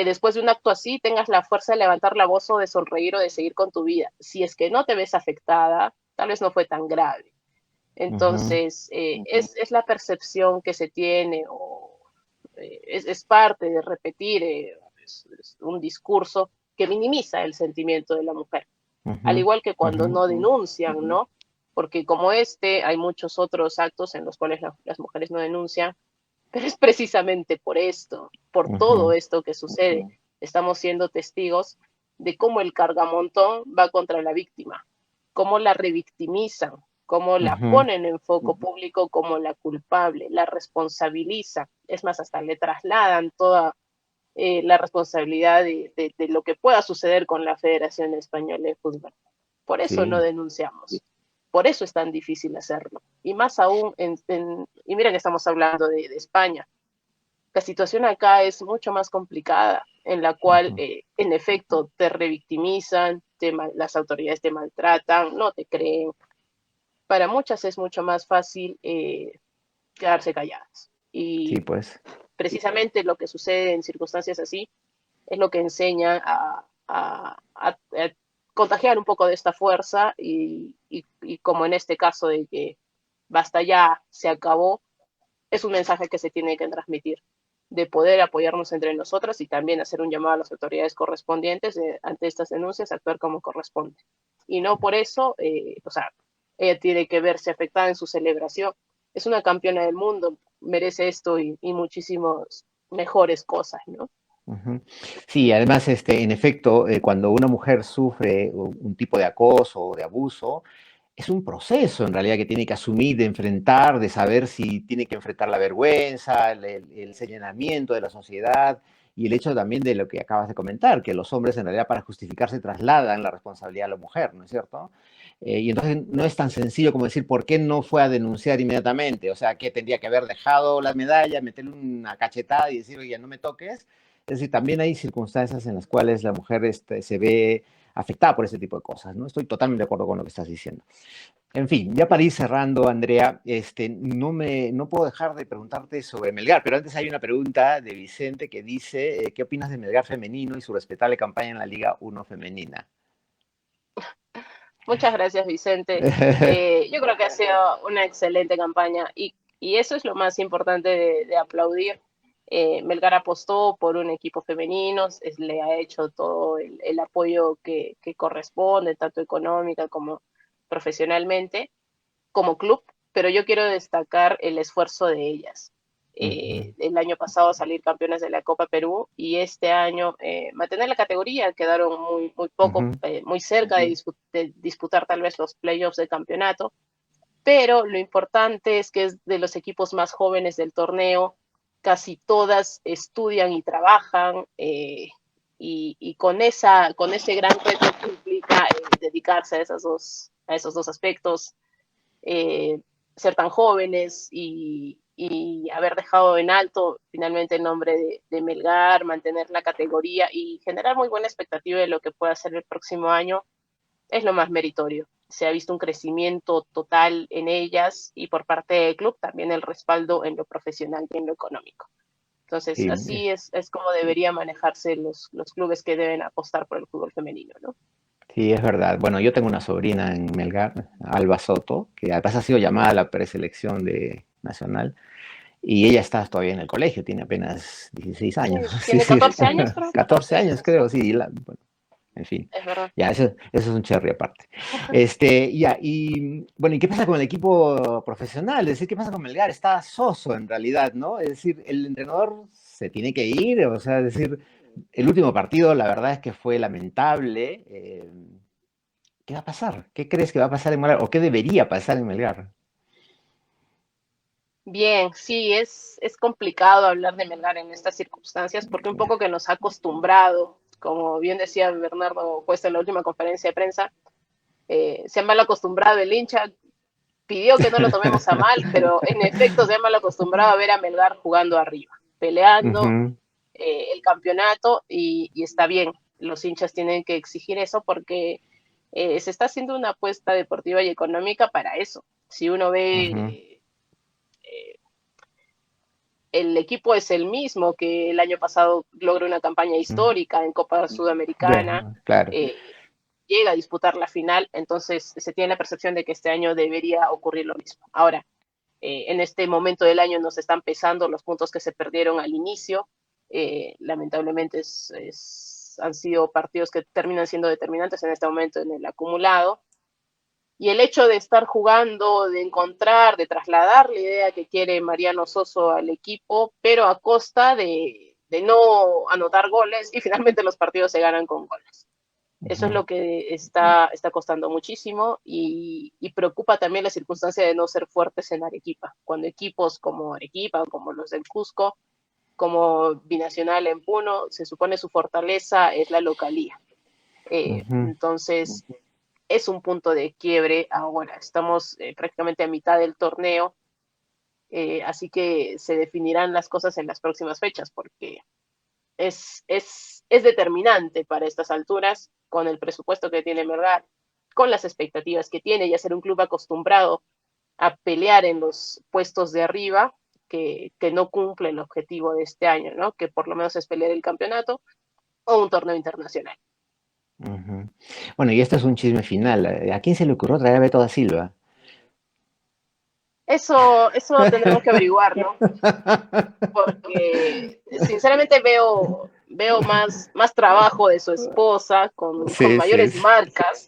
después de un acto así tengas la fuerza de levantar la voz o de sonreír o de seguir con tu vida. Si es que no te ves afectada, tal vez no fue tan grave. Ujú. Entonces, es la percepción que se tiene o es parte de repetir es un discurso que minimiza el sentimiento de la mujer, al Ujú. igual que cuando Ujú. no denuncian, ¿no? Porque como este, hay muchos otros actos en los cuales las mujeres no denuncian, pero es precisamente por esto, por todo Ujú. esto que sucede. Estamos siendo testigos de cómo el cargamontón va contra la víctima, cómo la revictimizan, cómo la Ujú. ponen en foco público como la culpable, la responsabilizan. Es más, hasta le trasladan toda la responsabilidad de lo que pueda suceder con la Federación Española de Fútbol. Por eso no Sí. denunciamos. Por eso es tan difícil hacerlo. Y más aún, y mira que estamos hablando de España. La situación acá es mucho más complicada, en la cual, Ujú. en efecto, te revictimizan, las autoridades te maltratan, no te creen. Para muchas es mucho más fácil quedarse calladas. Sí, Y pues. precisamente lo que sucede en circunstancias así es lo que enseña a contagiar un poco de esta fuerza y como en este caso de que basta ya, se acabó, es un mensaje que se tiene que transmitir, de poder apoyarnos entre nosotras y también hacer un llamado a las autoridades correspondientes ante estas denuncias, actuar como corresponde. Y no por eso, o sea, ella tiene que verse afectada en su celebración. Es una campeona del mundo, merece esto y muchísimas mejores cosas, ¿no? Ujú. Sí, además, en efecto, cuando una mujer sufre un tipo de acoso o de abuso, es un proceso en realidad que tiene que asumir, de enfrentar, de saber si tiene que enfrentar la vergüenza, el señalamiento de la sociedad y el hecho también de lo que acabas de comentar, que los hombres en realidad para justificarse trasladan la responsabilidad a la mujer, ¿no es cierto? Y entonces no es tan sencillo como decir por qué no fue a denunciar inmediatamente, o sea, que tendría que haber dejado la medalla, meterle una cachetada y decir, oye, no me toques. Es decir, también hay circunstancias en las cuales la mujer se ve afectada por ese tipo de cosas, ¿no? Estoy totalmente de acuerdo con lo que estás diciendo. En fin, ya para ir cerrando, Andrea, no puedo dejar de preguntarte sobre Melgar, pero antes hay una pregunta de Vicente que dice, ¿qué opinas de Melgar femenino y su respetable campaña en la Liga 1 femenina? Muchas gracias, Vicente. Yo creo que ha sido una excelente campaña y eso es lo más importante de aplaudir. Melgar apostó por un equipo femenino, le ha hecho todo el apoyo que corresponde, tanto económica como profesionalmente como club, pero yo quiero destacar el esfuerzo de ellas. Ujú. El año pasado salir campeones de la Copa Perú y este año mantener la categoría, quedaron muy poco, Ujú. muy cerca de disputar tal vez los playoffs del campeonato, pero lo importante es que es de los equipos más jóvenes del torneo, casi todas estudian y trabajan y con ese gran reto que implica dedicarse a esos dos aspectos, eh, ser tan jóvenes y, haber dejado en alto finalmente el nombre de Melgar, mantener la categoría y generar muy buena expectativa de lo que pueda ser el próximo año, es lo más meritorio. Se ha visto un crecimiento total en ellas y por parte del club también el respaldo en lo profesional y en lo económico. Entonces, Sí, así es como debería manejarse los clubes que deben apostar por el fútbol femenino, ¿no? sí, es verdad. Bueno, yo tengo una sobrina en Melgar, Alba Soto, que además ha sido llamada a la preselección nacional. Y ella está todavía en el colegio, tiene apenas 16 años. Sí, Tiene sí, 14 años, creo, 14 14, años creo, sí. Bueno, en fin, es verdad. ya, eso es un cherry aparte. Ya, y bueno, ¿y qué pasa con el equipo profesional? Es decir, ¿qué pasa con Melgar? Está soso en realidad, ¿no? Es decir, el entrenador se tiene que ir, o sea, es decir, el último partido, la verdad es que fue lamentable. ¿Qué va a pasar? ¿Qué crees que va a pasar en Melgar? ¿O qué debería pasar en Melgar? Bien, sí, es complicado hablar de Melgar en estas circunstancias porque un poco que nos ha acostumbrado, como bien decía Bernardo Cuesta en la última conferencia de prensa, se ha mal acostumbrado el hincha, pidió que no lo tomemos a mal, pero en efecto se ha mal acostumbrado a ver a Melgar jugando arriba, peleando, Ujú. el campeonato y está bien. Los hinchas tienen que exigir eso porque se está haciendo una apuesta deportiva y económica para eso. Si uno Ujú. ve, el equipo es el mismo que el año pasado logró una campaña Mm. histórica en Copa Sudamericana, Ya, claro. llega a disputar la final, entonces se tiene la percepción de que este año debería ocurrir lo mismo. Ahora, en este momento del año nos están pesando los puntos que se perdieron al inicio. Lamentablemente han sido partidos que terminan siendo determinantes en este momento en el acumulado. Y el hecho de estar jugando, de encontrar, de trasladar la idea que quiere Mariano Soso al equipo, pero a costa de no anotar goles y finalmente los partidos se ganan con goles. Eso es Ujú. lo que está costando muchísimo y preocupa también la circunstancia de no ser fuertes en Arequipa. Cuando equipos como Arequipa, como los del Cusco, como Binacional en Puno, se supone su fortaleza es la localía. Ujú. Entonces, es un punto de quiebre ahora. Estamos prácticamente a mitad del torneo, así que se definirán las cosas en las próximas fechas, porque es determinante para estas alturas, con el presupuesto que tiene Melgar, con las expectativas que tiene y a ser un club acostumbrado a pelear en los puestos de arriba, que no cumple el objetivo de este año, ¿no? Que por lo menos es pelear el campeonato o un torneo internacional. Ujú. Bueno, y esto es un chisme final. ¿A quién se le ocurrió traer a Beto da Silva? Eso tendremos que averiguar, ¿no? Porque sinceramente veo más trabajo de su esposa con Sí, sí, mayores sí. marcas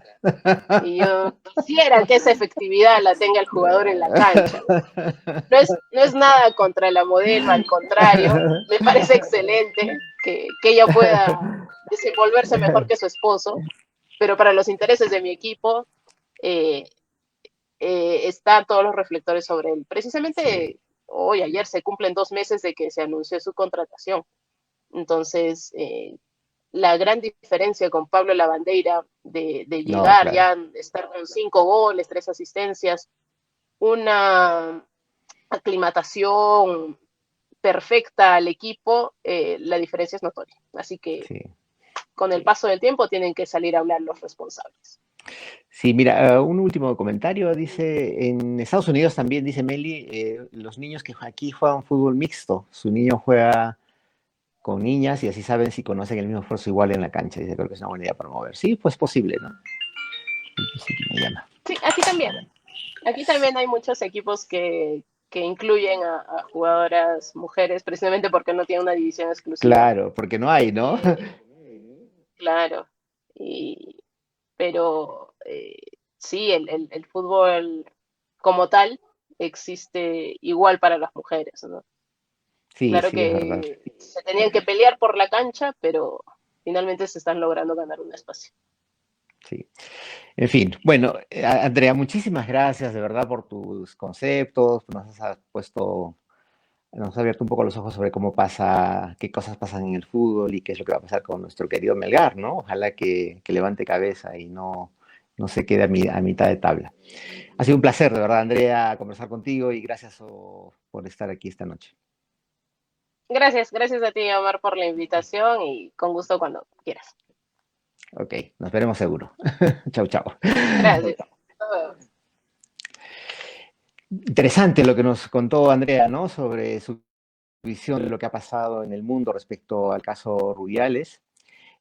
y yo quisiera que esa efectividad la tenga el jugador en la cancha. No es nada contra la modelo, al contrario, me parece excelente que ella pueda desenvolverse mejor que su esposo, pero para los intereses de mi equipo eh, están todos los reflectores sobre él. Sí, Precisamente hoy, ayer, se cumplen 2 meses de que se anunció su contratación. Entonces, la gran diferencia con Pablo Lavandeira de no, llegar claro. ya, estar con 5 goles, 3 asistencias, una aclimatación perfecta al equipo, la diferencia es notoria. Así que Sí. con el paso del tiempo tienen que salir a hablar los responsables. Sí, mira, un último comentario. Dice, en Estados Unidos también, dice Meli, los niños que aquí juegan fútbol mixto, su niño juega con niñas y así saben si conocen el mismo esfuerzo igual en la cancha. Dice, creo que es una buena idea para mover. Sí, pues posible, ¿no? Sí, me llama. Sí, aquí también. Aquí también hay muchos equipos que incluyen a jugadoras mujeres, precisamente porque no tienen una división exclusiva. Claro, porque no hay, ¿no? Eh, claro. Y, pero sí, el fútbol como tal existe igual para las mujeres, ¿no? Sí, Claro sí, es verdad. que se tenían que pelear por la cancha, pero finalmente se están logrando ganar un espacio. Sí. En fin, bueno, Andrea, muchísimas gracias de verdad por tus conceptos, nos has abierto un poco los ojos sobre cómo pasa, qué cosas pasan en el fútbol y qué es lo que va a pasar con nuestro querido Melgar, ¿no? Ojalá que levante cabeza y no se quede a mitad de tabla. Ha sido un placer, de verdad, Andrea, conversar contigo y gracias por estar aquí esta noche. Gracias a ti, Omar, por la invitación y con gusto cuando quieras. Ok, nos veremos seguro. Chau, chau. Gracias. Nos vemos. Interesante lo que nos contó Andrea, ¿no? Sobre su visión de lo que ha pasado en el mundo respecto al caso Rubiales.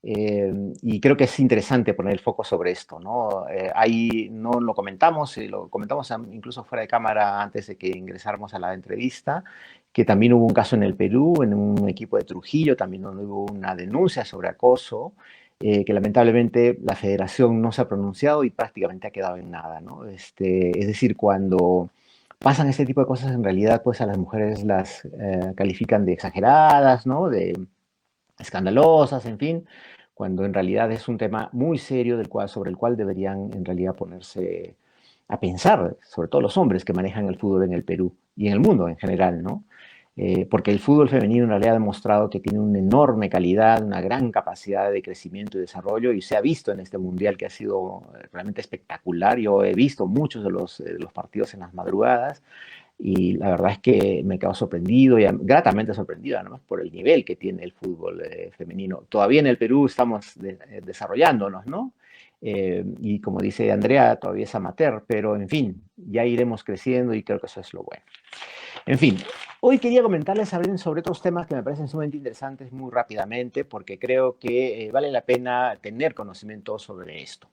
Y creo que es interesante poner el foco sobre esto, ¿no? Ahí no lo comentamos incluso fuera de cámara antes de que ingresáramos a la entrevista, que también hubo un caso en el Perú, en un equipo de Trujillo, también donde hubo una denuncia sobre acoso, que lamentablemente la federación no se ha pronunciado y prácticamente ha quedado en nada, ¿no? Es decir, cuando pasan este tipo de cosas, en realidad, pues a las mujeres las califican de exageradas, ¿no? De escandalosas, en fin, cuando en realidad es un tema muy serio sobre el cual deberían en realidad ponerse a pensar, sobre todo los hombres que manejan el fútbol en el Perú y en el mundo en general, ¿no? Porque el fútbol femenino en realidad ha demostrado que tiene una enorme calidad, una gran capacidad de crecimiento y desarrollo y se ha visto en este mundial que ha sido realmente espectacular. Yo he visto muchos de los partidos en las madrugadas y la verdad es que me quedo sorprendido y gratamente sorprendido, además, por el nivel que tiene el fútbol femenino. Todavía en el Perú estamos desarrollándonos, ¿no? Y como dice Andrea, todavía es amateur, pero en fin, ya iremos creciendo y creo que eso es lo bueno. En fin, hoy quería comentarles sobre otros temas que me parecen sumamente interesantes muy rápidamente, porque creo que vale la pena tener conocimiento sobre esto.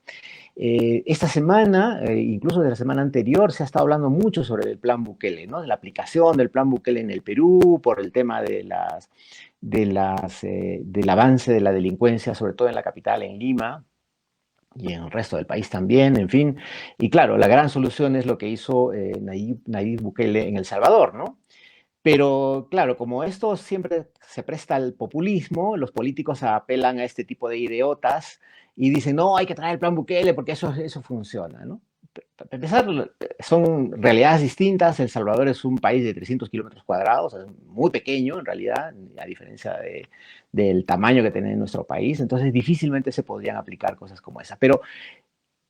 Esta semana, incluso de la semana anterior, se ha estado hablando mucho sobre el plan Bukele, ¿no? De la aplicación del plan Bukele en el Perú, por el tema del avance de la delincuencia, sobre todo en la capital, en Lima, y en el resto del país también, en fin. Y claro, la gran solución es lo que hizo Nayib Bukele en El Salvador, ¿no? Pero claro, como esto siempre se presta al populismo, los políticos apelan a este tipo de idiotas y dicen, no, hay que traer el plan Bukele porque eso funciona, ¿no? Para empezar, son realidades distintas. El Salvador es un país de 300 kilómetros cuadrados, es muy pequeño en realidad, a diferencia del tamaño que tiene nuestro país. Entonces, difícilmente se podrían aplicar cosas como esa. Pero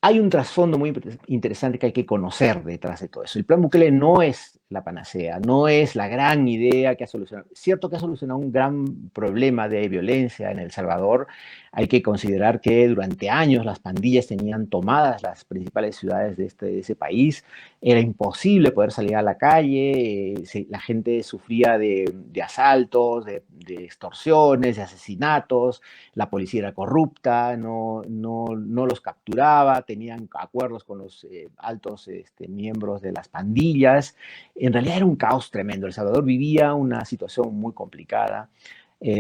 hay un trasfondo muy interesante que hay que conocer detrás de todo eso. El plan Bukele no es la panacea, no es la gran idea que ha solucionado. Es cierto que ha solucionado un gran problema de violencia en El Salvador. Hay que considerar que durante años las pandillas tenían tomadas las principales ciudades de ese país. Era imposible poder salir a la calle. La gente sufría de asaltos, de extorsiones, de asesinatos. La policía era corrupta, no los capturaba, tenían acuerdos con los altos miembros de las pandillas. En realidad era un caos tremendo. El Salvador vivía una situación muy complicada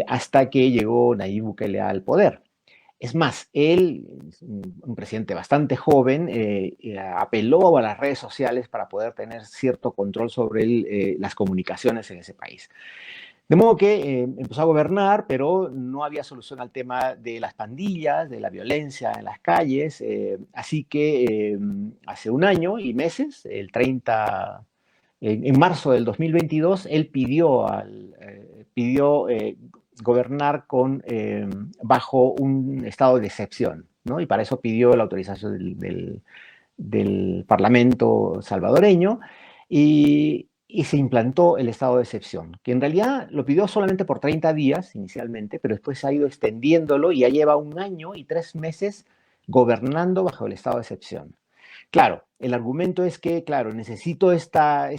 hasta que llegó Nayib Bukele al poder. Es más, él, un presidente bastante joven, apeló a las redes sociales para poder tener cierto control sobre las comunicaciones en ese país. De modo que empezó a gobernar, pero no había solución al tema de las pandillas, de la violencia en las calles. Así que hace un año y meses, en marzo del 2022, él pidió gobernar bajo un estado de excepción, ¿no? Y para eso pidió la autorización del Parlamento salvadoreño y se implantó el estado de excepción, que en realidad lo pidió solamente por 30 días inicialmente, pero después se ha ido extendiéndolo y ya lleva un año y 3 meses gobernando bajo el estado de excepción. Claro, el argumento es que, claro, necesito esta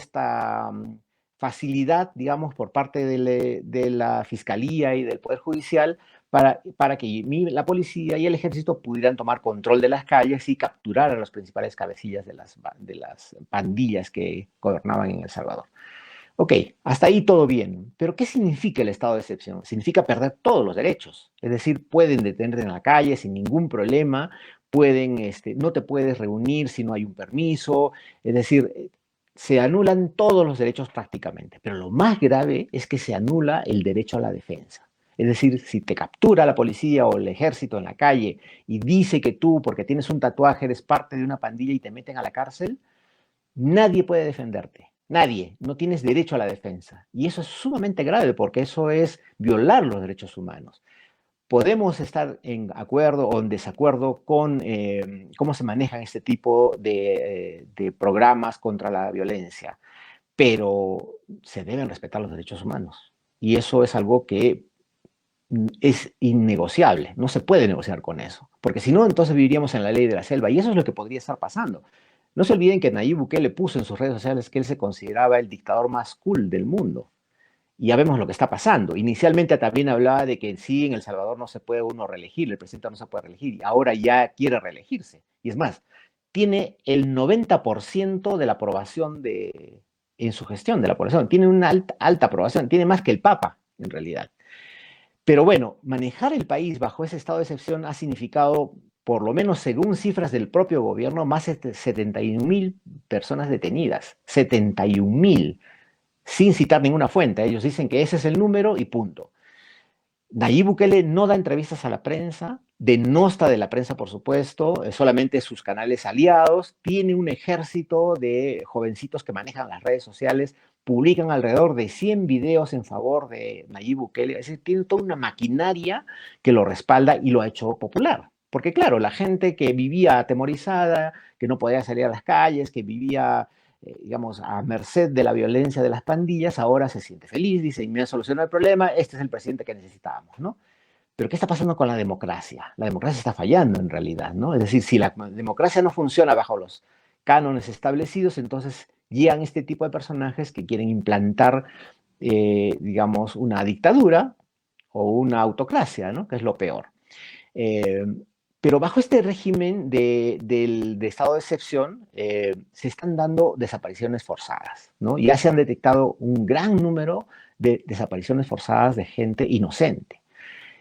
facilidad, digamos, por parte de la Fiscalía y del Poder Judicial para que la policía y el ejército pudieran tomar control de las calles y capturar a los principales cabecillas de las pandillas que gobernaban en El Salvador. Ok, hasta ahí todo bien, pero ¿qué significa el estado de excepción? Significa perder todos los derechos, es decir, pueden detenerte en la calle sin ningún problema, no te puedes reunir si no hay un permiso, es decir, se anulan todos los derechos prácticamente, pero lo más grave es que se anula el derecho a la defensa. Es decir, si te captura la policía o el ejército en la calle y dice que tú, porque tienes un tatuaje, eres parte de una pandilla y te meten a la cárcel, nadie puede defenderte. Nadie. No tienes derecho a la defensa. Y eso es sumamente grave porque eso es violar los derechos humanos. Podemos estar en acuerdo o en desacuerdo con cómo se manejan este tipo de programas contra la violencia, pero se deben respetar los derechos humanos. Y eso es algo que es innegociable. No se puede negociar con eso. Porque si no, entonces viviríamos en la ley de la selva. Y eso es lo que podría estar pasando. No se olviden que Nayib Bukele puso en sus redes sociales que él se consideraba el dictador más cool del mundo. Y ya vemos lo que está pasando. Inicialmente también hablaba de que sí, en El Salvador no se puede uno reelegir, el presidente no se puede reelegir, y ahora ya quiere reelegirse. Y es más, tiene el 90% de la aprobación en su gestión de la población. Tiene una alta aprobación, tiene más que el Papa, en realidad. Pero bueno, manejar el país bajo ese estado de excepción ha significado, por lo menos según cifras del propio gobierno, más de 71.000 personas detenidas. 71.000, sin citar ninguna fuente. Ellos dicen que ese es el número y punto. Nayib Bukele no da entrevistas a la prensa, denosta de la prensa, por supuesto, solamente sus canales aliados, tiene un ejército de jovencitos que manejan las redes sociales, publican alrededor de 100 videos en favor de Nayib Bukele, es decir, tiene toda una maquinaria que lo respalda y lo ha hecho popular. Porque claro, la gente que vivía atemorizada, que no podía salir a las calles, que vivía digamos, a merced de la violencia de las pandillas, ahora se siente feliz, dice, me ha solucionado el problema, este es el presidente que necesitábamos, ¿no? Pero ¿qué está pasando con la democracia? La democracia está fallando en realidad, ¿no? Es decir, si la democracia no funciona bajo los cánones establecidos, entonces llegan este tipo de personajes que quieren implantar, digamos, una dictadura o una autocracia, ¿no? Que es lo peor. Eh, pero bajo este régimen de estado de excepción se están dando desapariciones forzadas, ¿no? Ya se han detectado un gran número de desapariciones forzadas de gente inocente.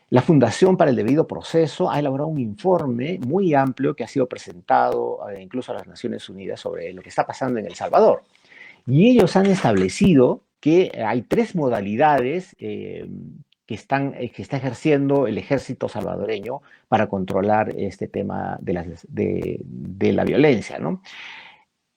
La Fundación para el Debido Proceso ha elaborado un informe muy amplio que ha sido presentado incluso a las Naciones Unidas sobre lo que está pasando en El Salvador. Y ellos han establecido que hay tres modalidades que está ejerciendo el ejército salvadoreño para controlar este tema de la violencia, ¿no?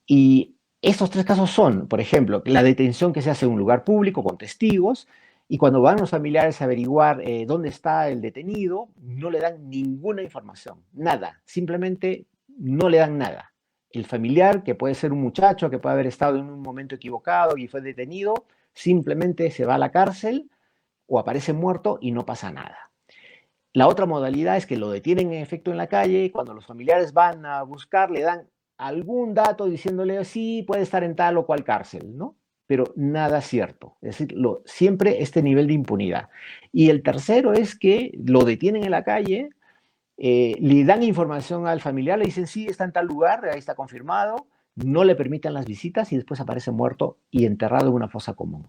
Y estos tres casos son, por ejemplo, la detención que se hace en un lugar público con testigos, y cuando van los familiares a averiguar dónde está el detenido, no le dan ninguna información, nada, simplemente no le dan nada. El familiar, que puede ser un muchacho que puede haber estado en un momento equivocado y fue detenido, simplemente se va a la cárcel o aparece muerto y no pasa nada. La otra modalidad es que lo detienen en efecto en la calle y cuando los familiares van a buscar le dan algún dato diciéndole sí, puede estar en tal o cual cárcel, ¿no? Pero nada cierto. Es decir, siempre este nivel de impunidad. Y el tercero es que lo detienen en la calle, le dan información al familiar, le dicen sí, está en tal lugar, ahí está confirmado, no le permiten las visitas y después aparece muerto y enterrado en una fosa común.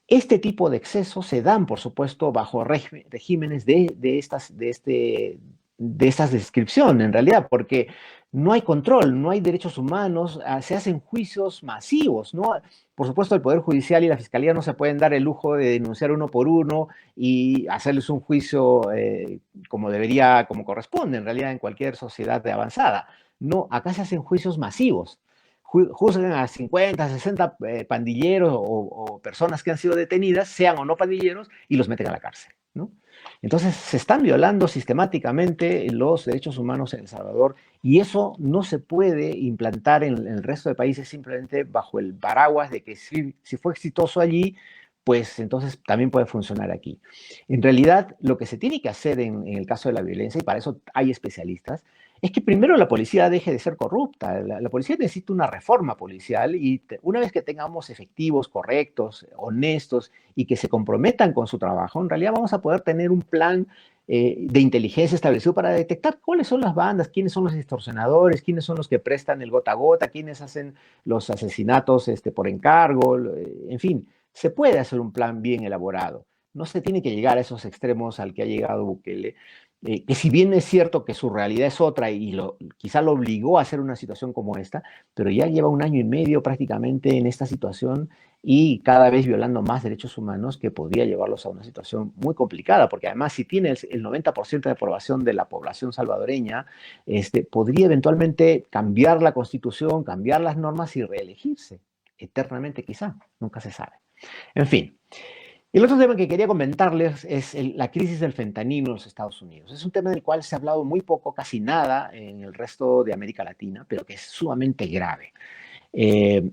Este tipo de excesos se dan, por supuesto, bajo regímenes de estas descripciones, en realidad, porque no hay control, no hay derechos humanos, se hacen juicios masivos, ¿no? Por supuesto, el Poder Judicial y la Fiscalía no se pueden dar el lujo de denunciar uno por uno y hacerles un juicio como debería, como corresponde, en realidad, en cualquier sociedad de avanzada. No, acá se hacen juicios masivos, juzgan a 50, 60 pandilleros o personas que han sido detenidas, sean o no pandilleros, y los meten a la cárcel, ¿no? Entonces se están violando sistemáticamente los derechos humanos en El Salvador y eso no se puede implantar en el resto de países simplemente bajo el paraguas de que si fue exitoso allí, pues entonces también puede funcionar aquí. En realidad, lo que se tiene que hacer en el caso de la violencia, y para eso hay especialistas, es que primero la policía deje de ser corrupta. La policía necesita una reforma policial y una vez que tengamos efectivos correctos, honestos y que se comprometan con su trabajo, en realidad vamos a poder tener un plan de inteligencia establecido para detectar cuáles son las bandas, quiénes son los extorsionadores, quiénes son los que prestan el gota a gota, quiénes hacen los asesinatos por encargo, en fin, se puede hacer un plan bien elaborado. No se tiene que llegar a esos extremos al que ha llegado Bukele, que si bien es cierto que su realidad es otra y quizá lo obligó a hacer una situación como esta, pero ya lleva un año y medio prácticamente en esta situación y cada vez violando más derechos humanos que podría llevarlos a una situación muy complicada, porque además si tiene el 90% de aprobación de la población salvadoreña, podría eventualmente cambiar la constitución, cambiar las normas y reelegirse eternamente quizá, nunca se sabe. En fin. El otro tema que quería comentarles es la crisis del fentanilo en los Estados Unidos. Es un tema del cual se ha hablado muy poco, casi nada, en el resto de América Latina, pero que es sumamente grave. Eh,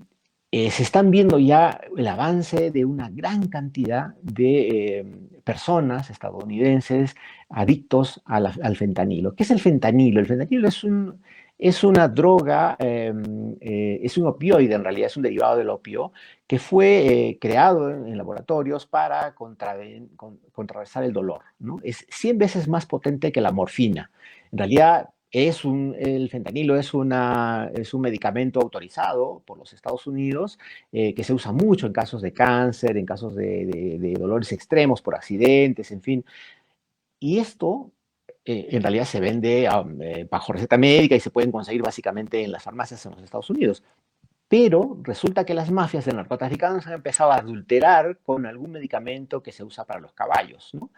Se están viendo ya el avance de una gran cantidad de personas estadounidenses adictos al fentanilo. ¿Qué es el fentanilo? El fentanilo es una droga, es un opioide en realidad, es un derivado del opio que fue creado en laboratorios para contrarrestar el dolor, ¿no? Es 100 veces más potente que la morfina. En realidad, el fentanilo es un medicamento autorizado por los Estados Unidos que se usa mucho en casos de cáncer, en casos de dolores extremos por accidentes, en fin. Y esto en realidad se vende bajo receta médica y se pueden conseguir básicamente en las farmacias en los Estados Unidos. Pero resulta que las mafias de narcotraficantes han empezado a adulterar con algún medicamento que se usa para los caballos, ¿no?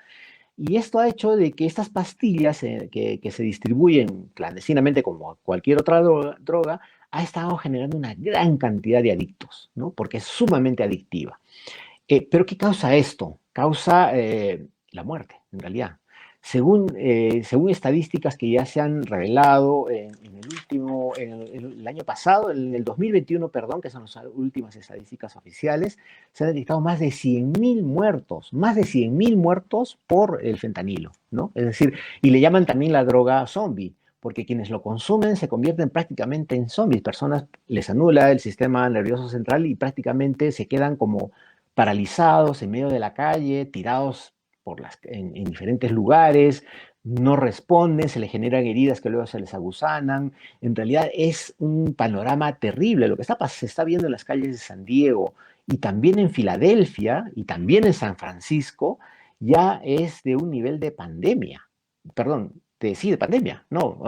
Y esto ha hecho de que estas pastillas que se distribuyen clandestinamente como cualquier otra droga, ha estado generando una gran cantidad de adictos, ¿no? Porque es sumamente adictiva. ¿Pero qué causa esto? Causa la muerte, en realidad. Según estadísticas que ya se han revelado en el año pasado, en el 2021, perdón, que son las últimas estadísticas oficiales, se han detectado más de 100.000 muertos por el fentanilo, ¿no? Es decir, y le llaman también la droga zombie, porque quienes lo consumen se convierten prácticamente en zombies. Personas les anula el sistema nervioso central y prácticamente se quedan como paralizados en medio de la calle, tirados en diferentes lugares, no responden, se les generan heridas que luego se les agusanan. En realidad es un panorama terrible. Lo que se está viendo en las calles de San Diego y también en Filadelfia y también en San Francisco ya es de un nivel de pandemia. Perdón, sí, de pandemia, no,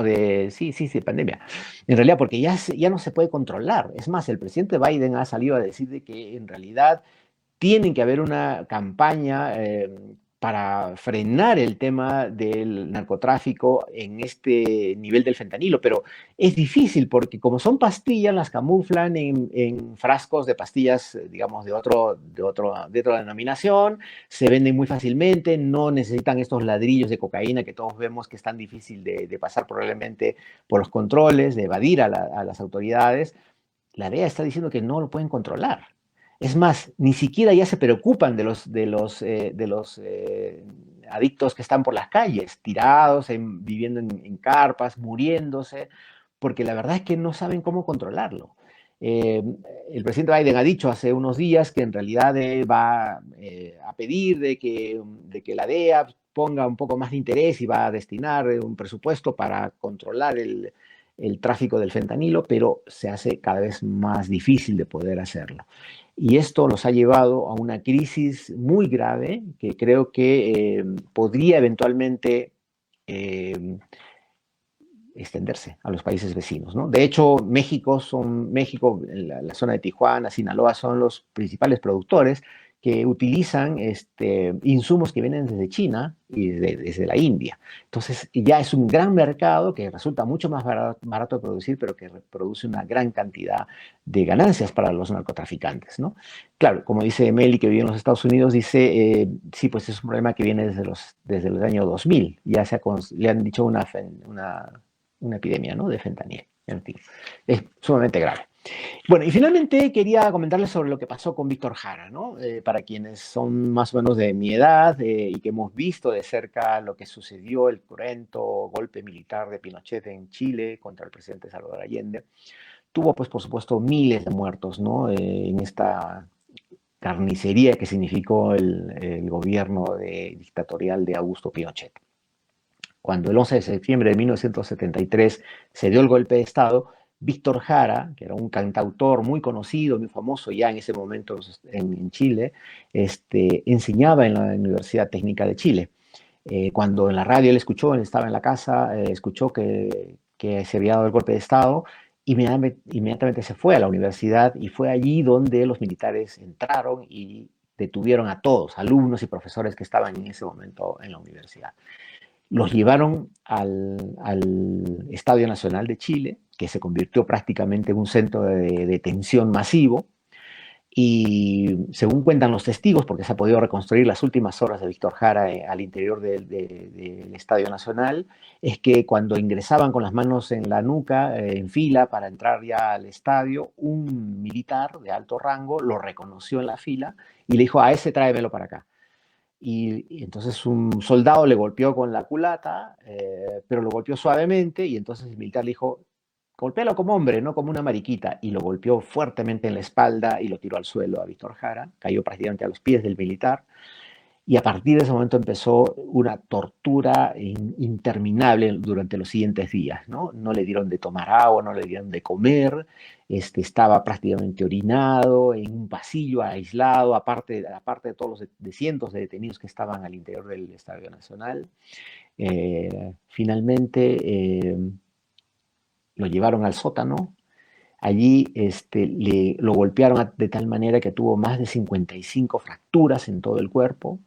sí, de pandemia. En realidad, porque ya no se puede controlar. Es más, el presidente Biden ha salido a decir de que en realidad tienen que haber una campaña para frenar el tema del narcotráfico en este nivel del fentanilo, pero es difícil porque como son pastillas, las camuflan en frascos de pastillas, digamos, de otra denominación, se venden muy fácilmente, no necesitan estos ladrillos de cocaína que todos vemos que es tan difícil de pasar probablemente por los controles, de evadir a las autoridades. La DEA está diciendo que no lo pueden controlar. Es más, ni siquiera ya se preocupan de los adictos que están por las calles, tirados, viviendo en carpas, muriéndose, porque la verdad es que no saben cómo controlarlo. Eh, el presidente Biden ha dicho hace unos días que en realidad va a pedir de que la DEA ponga un poco más de interés y va a destinar un presupuesto para controlar el tráfico del fentanilo, pero se hace cada vez más difícil de poder hacerlo. Y esto los ha llevado a una crisis muy grave que creo que podría eventualmente eh, extenderse a los países vecinos, ¿no? De hecho, México, la zona de Tijuana, Sinaloa, son los principales productores que utilizan insumos que vienen desde China y desde la India. Entonces, ya es un gran mercado que resulta mucho más barato de producir, pero que produce una gran cantidad de ganancias para los narcotraficantes, ¿no? Claro, como dice Meli, que vive en los Estados Unidos, dice, sí, pues es un problema que viene desde los años 2000. Le han dicho una epidemia, ¿no? De fentanil. En fin, es sumamente grave. Bueno, y finalmente quería comentarles sobre lo que pasó con Víctor Jara, ¿no? Para quienes son más o menos de mi edad y que hemos visto de cerca lo que sucedió, el cruento golpe militar de Pinochet en Chile contra el presidente Salvador Allende, tuvo, pues, por supuesto, miles de muertos, ¿no? En esta carnicería que significó el gobierno dictatorial de Augusto Pinochet. Cuando el 11 de septiembre de 1973 se dio el golpe de Estado, Víctor Jara, que era un cantautor muy conocido, muy famoso ya en ese momento en Chile, enseñaba en la Universidad Técnica de Chile. Cuando en la radio él escuchó, él estaba en la casa, escuchó que se había dado el golpe de Estado, inmediatamente se fue a la universidad y fue allí donde los militares entraron y detuvieron a todos, alumnos y profesores que estaban en ese momento en la universidad. Los llevaron al Estadio Nacional de Chile, que se convirtió prácticamente en un centro de detención masivo. Y según cuentan los testigos, porque se ha podido reconstruir las últimas horas de Víctor Jara al interior del Estadio Nacional, es que cuando ingresaban con las manos en la nuca, en fila para entrar ya al estadio, un militar de alto rango lo reconoció en la fila y le dijo: a ese tráemelo para acá. Y entonces un soldado le golpeó con la culata, pero lo golpeó suavemente, y entonces el militar le dijo: golpéalo como hombre, no como una mariquita, y lo golpeó fuertemente en la espalda y lo tiró al suelo a Víctor Jara, cayó prácticamente a los pies del militar, y a partir de ese momento empezó una tortura interminable durante los siguientes días, ¿no? No le dieron de tomar agua, no le dieron de comer, estaba prácticamente orinado en un pasillo aislado, aparte de todos de cientos de detenidos que estaban al interior del Estadio Nacional. Finalmente lo llevaron al sótano. Allí lo golpearon de tal manera que tuvo más de 55 fracturas en todo el cuerpo.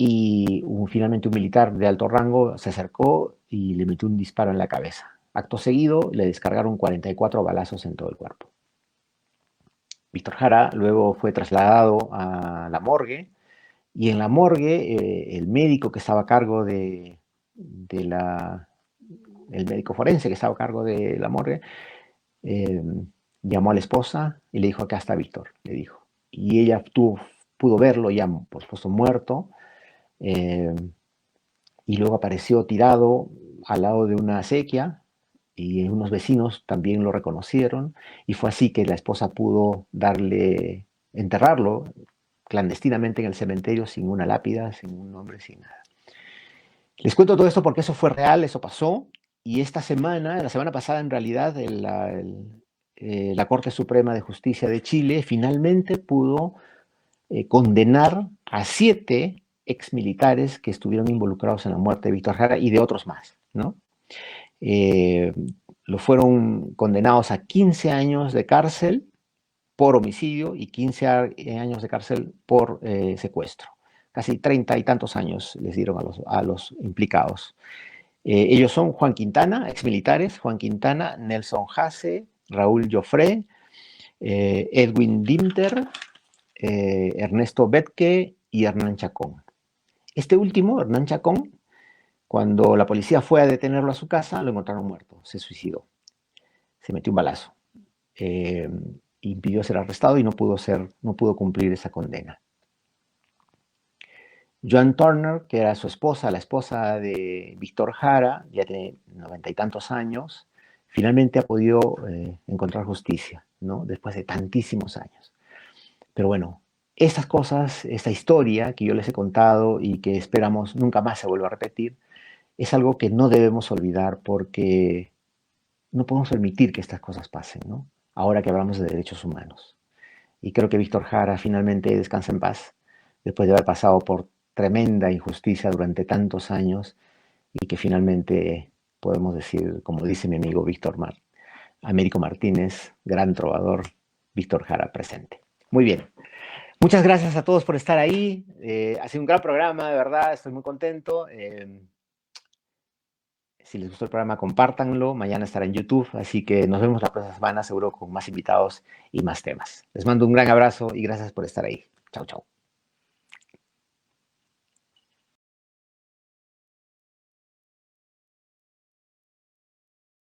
Y finalmente un militar de alto rango se acercó y le metió un disparo en la cabeza. Acto seguido le descargaron 44 balazos en todo el cuerpo. Víctor Jara luego fue trasladado a la morgue Y en la morgue, el médico que estaba a cargo el médico forense que estaba a cargo de la morgue, eh, llamó a la esposa y le dijo, acá está Víctor, le dijo. Y ella pudo verlo ya, por supuesto, muerto, eh, y luego apareció tirado al lado de una acequia, y unos vecinos también lo reconocieron, y fue así que la esposa pudo enterrarlo clandestinamente en el cementerio, sin una lápida, sin un nombre, sin nada. Les cuento todo esto porque eso fue real, eso pasó, y esta semana, la semana pasada en realidad, la Corte Suprema de Justicia de Chile finalmente pudo condenar a 7 exmilitares que estuvieron involucrados en la muerte de Víctor Jara y de otros más, ¿no? Eh, lo fueron condenados a 15 años de cárcel por homicidio y 15 años de cárcel por secuestro. Casi 30 y tantos años les dieron a los implicados. Ellos son Juan Quintana, exmilitares, Juan Quintana, Nelson Hasse, Raúl Joffre, Edwin Dimter, Ernesto Betke y Hernán Chacón. Este último, Hernán Chacón, cuando la policía fue a detenerlo a su casa, lo encontraron muerto, se suicidó, se metió un balazo. Impidió ser arrestado y no pudo cumplir esa condena. Joan Turner, que era su esposa, la esposa de Víctor Jara, ya tiene 90 y tantos años, finalmente ha podido encontrar justicia, ¿no? Después de tantísimos años. Pero bueno, estas cosas, esta historia que yo les he contado y que esperamos nunca más se vuelva a repetir, es algo que no debemos olvidar porque no podemos permitir que estas cosas pasen, ¿no? Ahora que hablamos de derechos humanos. Y creo que Víctor Jara finalmente descansa en paz después de haber pasado por tremenda injusticia durante tantos años y que finalmente podemos decir, como dice mi amigo Américo Martínez, gran trovador, Víctor Jara presente. Muy bien. Muchas gracias a todos por estar ahí. Ha sido un gran programa, de verdad, estoy muy contento. Si les gustó el programa, compártanlo. Mañana estará en YouTube, así que nos vemos la próxima semana, seguro con más invitados y más temas. Les mando un gran abrazo y gracias por estar ahí. Chau, chau.